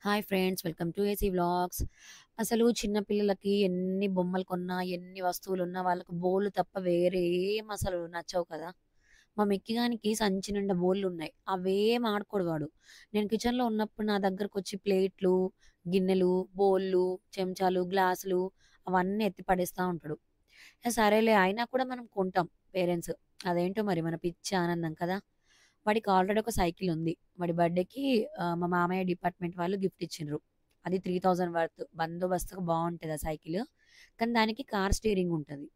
Hi friends, welcome to AC vlogs. అసలు చిన్న పిల్లలకి ఎన్ని బొమ్మలు కొన్నా, ఎన్ని వస్తువులున్నా వాళ్ళకి బోర్లు తప్ప వేరే ఏం అసలు నచ్చవు కదా! మా మిక్కి గానికి సంచి నిండా బోర్లున్నాయి. అవేం ఆడుకోడు వాడు. నేను కిచెన్‌లో ఉన్నప్పుడు నా దగ్గరకొచ్చి ప్లేట్లు, గిన్నెలు, బౌల్లు, చెంచాలు, గ్లాసులు అవన్నీ ఎత్తి పడేస్తా ఉంటాడు. సరేలే అయినా కూడా మనం కొంటాం పేరెంట్స్. అదేంటో మరి మన పిచ్చి ఆనందం కదా! వాడికి ఆల్రెడీ ఒక సైకిల్ ఉంది. వాడి బర్త్‌డేకి మా మామయ్య డిపార్ట్‌మెంట్ వాళ్ళు గిఫ్ట్ ఇచ్చిండ్రు. అది 3000 వర్త్ బందోబస్తుగా బావుంటది ఆ సైకిలు. కానీ దానికి కార్ స్టీరింగ్ ఉంటది.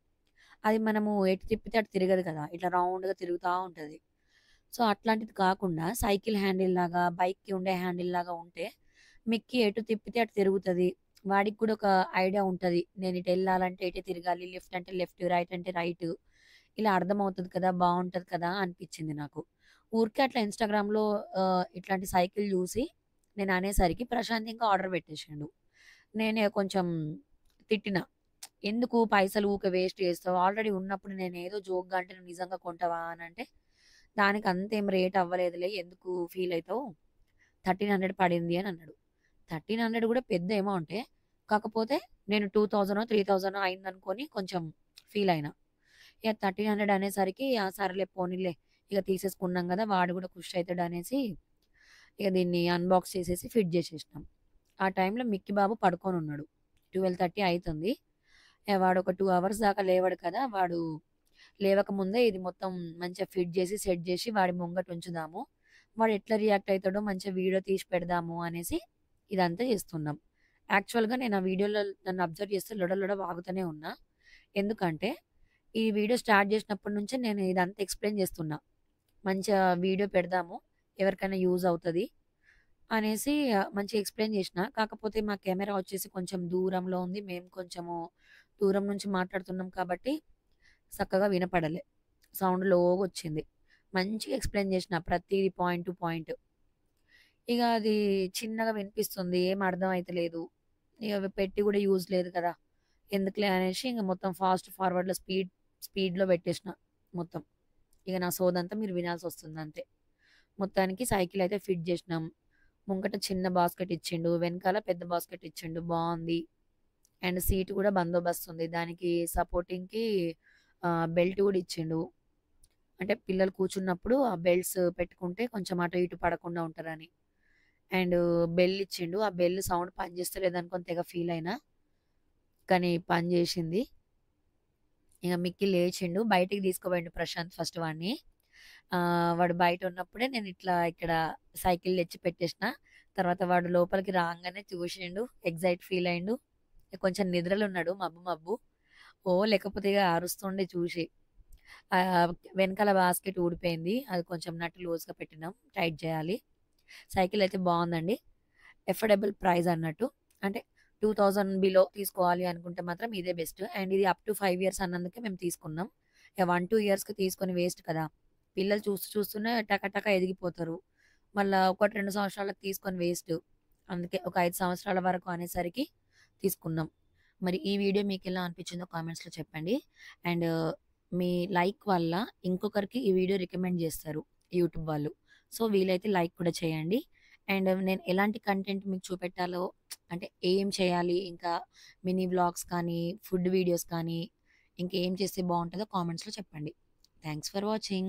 అది మనము ఎటు తిప్పితే అటు తిరగదు కదా! ఇట్లా రౌండ్‌గా తిరుగుతా ఉంటది. సో, అట్లాంటిది కాకుండా సైకిల్ హ్యాండిల్ లాగా, బైక్‌కి ఉండే హ్యాండిల్ లాగా ఉంటే మిక్కీ ఎటు తిప్పితే అటు తిరుగుతది. వాడికి కూడా ఒక ఐడియా ఉంటది. నేను ఇటెళ్ళాలంటే ఇటే తిరగాలి. లెఫ్ట్ అంటే లెఫ్ట్, రైట్ అంటే రైట్. ఇలా అర్థమవుతది కదా! బావుంటది కదా! అనిపిచ్చింది నాకు. ఊరికే అట్లా ఇన్‌స్టాగ్రామ్‌లో ఇట్లాంటి సైకిల్ జూసి నేను అనేసరికి ప్రశాంత్ ఇంకా ఆర్డర్ పెట్టేసిండు. నేనే కొంచెం తిట్టిన. "ఎందుకు పైసలు ఊకే వేస్ట్ చేస్తావు? ఆల్రెడీ ఉన్నప్పుడు నేనేదో జోక్‌గా అంటే నువ్వు నిజంగా కొంటావా?" అనంటే, "దానికి అంతేం రేట్ అవ్వలేదులే. ఎందుకు ఫీల్ అయితావు? 1300 పడింది" అని అన్నాడు. 1300 గూడా పెద్ద అమౌంటే. కాకపోతే నేను 2000 3000 అయిందనుకోని కొంచెం ఫీల్ అయినా. ఇగ 1300 అనేసరికి ఆ! సరేలే పోనీలే ఇగ తీసేసుకున్నాం గదా! వాడు గూడా ఖుష్ అయితాడనేసి ఇగ దీన్ని అన్‌బాక్స్ చేసేసి ఫిట్ జేసేసినాం. ఆ టైంలో మిక్కీ బాబు పడుకొనున్నాడు. 12:30 అయితుంది. వాడొక 2 అవర్స్ దాకా లేవడు కదా! వాడు లేవకముందే ఇది మొత్తం మంచిగా ఫిట్ జేసి, సెట్ జేసి వాడి ముంగట ఉంచుదాము. వాడు ఎట్లా రియాక్ట్ అయితాడో మంచిగా వీడియో తీసి పెడదాము అనేసి ఇదంతా చేస్తున్నాం. యాక్చువల్‌గా నేను ఆ వీడియోలో నన్ను అబ్జర్వ్ చేస్తే లొడ లొడ వాగుతూనే ఉన్నా. ఎందుకంటే ఈ వీడియో స్టార్ట్ జేసినప్పటి నుంచే నేను ఇదంతా ఎక్స్‌ప్లెయిన్ జేస్తున్నా. మంచిగా వీడియో పెడదాము. ఎవరికైనా యూజ్ అవుతది అనేసి మంచిగా ఎక్స్‌ప్లెయిన్ జేషినా. కాకపోతే మా కెమెరా వచ్చేసి కొంచెం దూరంలో ఉంది. మేము కొంచెము దూరం నుంచి మాట్లాడుతున్నాం కాబట్టి సక్కగా వినపడలే. సౌండ్ లోగొచ్చింది. మంచిగా ఎక్స్‌ప్లెయిన్ జేషినా ప్రతీది పాయింట్ టు పాయింట్. ఇగ అది చిన్నగా వినిపిస్తుంది. ఏం అర్థం అయితలేదు. ఇగ పెట్టి గూడా యూజ్ లేదు కదా! ఎందుకులే అనేసి ఇంక మొత్తం ఫాస్ట్ ఫార్వర్డ్‌లో స్పీడ్‌లో పెట్టేషిన మొత్తం. ఇగ నా సోదంతా మీరు వినాల్సొస్తుందంతే. మొత్తానికి సైకిలయితే ఫిట్ జేషినాం. ముంగట చిన్న బాస్కెట్ ఇచ్చిండు. వెనకాల పెద్ద బాస్కెట్ ఇచ్చిండు. బావుంది. అండ్ సీట్ గూడా బందోబస్తుంది. దానికి సపోర్టింగ్‌కి బెల్ట్ గూడా ఇచ్చిండు. అంటే పిల్లలు కూర్చున్నప్పుడు ఆ బెల్ట్స్ పెట్టుకుంటే కొంచెం అటు ఇటు పడకుండా ఉంటారని. అండ్ బెల్ ఇచ్చిండు. ఆ బెల్ సౌండ్ పనిచేస్తలేదనుకోని తెగ ఫీలయినా. కానీ పని జేషింది. ఇగ మిక్కీ లేచిండు. బయటికి తీసుకుపోయిండు ప్రశాంత్ ఫస్ట్ వాడిని. వాడు బయటున్నప్పుడే నేనిట్లా ఇక్కడ సైకిల్ తెచ్చి పెట్టేషిన. తర్వాత వాడు లోపలికి రాంగానే చూషిండు. ఎక్సైట్ ఫీల్ అయిండు. కొంచెం నిద్రలో ఉన్నాడు మబ్బు మబ్బు. లేకపోతే ఇగ అరుస్తుండే చూషి. వెనకాల బాస్కెట్ ఊడిపోయింది. అది కొంచెం నట్ లూజ్‌గా పెట్టినాం. టైట్ జేయాలి. సైకిల్ అయితే బావుందండి. ఎఫోర్డబుల్ ప్రైస్ అన్నట్టు. అంటే 2000 బిలో తీసుకోవాలి అనుకుంటే మాత్రం ఇదే బెస్ట్. అండ్ ఇది అప్ టు 5 ఇయర్స్ అన్నందుకే మేము తీసుకున్నాం. ఇక 1, 2 ఇయర్స్‌కి తీసుకొని వేస్ట్ కదా! పిల్లలు చూస్తూనే టక టక ఎదిగిపోతారు. మళ్ళా 1, 2 సంవత్సరాలకు తీసుకొని వేస్ట్. అందుకే ఒక 5 సంవత్సరాల వరకు అనేసరికి తీసుకున్నాం. మరి ఈ వీడియో మీకెలా అనిపించిందో కామెంట్స్‌లో చెప్పండి. అండ్ మీ లైక్ వల్ల ఇంకొకరికి ఈ వీడియో రికమెండ్ చేస్తారు యూట్యూబ్ వాళ్ళు. సో, వీలైతే లైక్ కూడా చేయండి. అండ్ నేను ఎలాంటి కంటెంట్ మీకు చూపెట్టాలో అంటే ఏం చేయాలి, ఇంకా మినీ వ్లాగ్స్ కానీ, ఫుడ్ వీడియోస్ కానీ, ఇంకేం చేస్తే బావుంటదో కామెంట్స్‌లో చెప్పండి. Thanks for watching.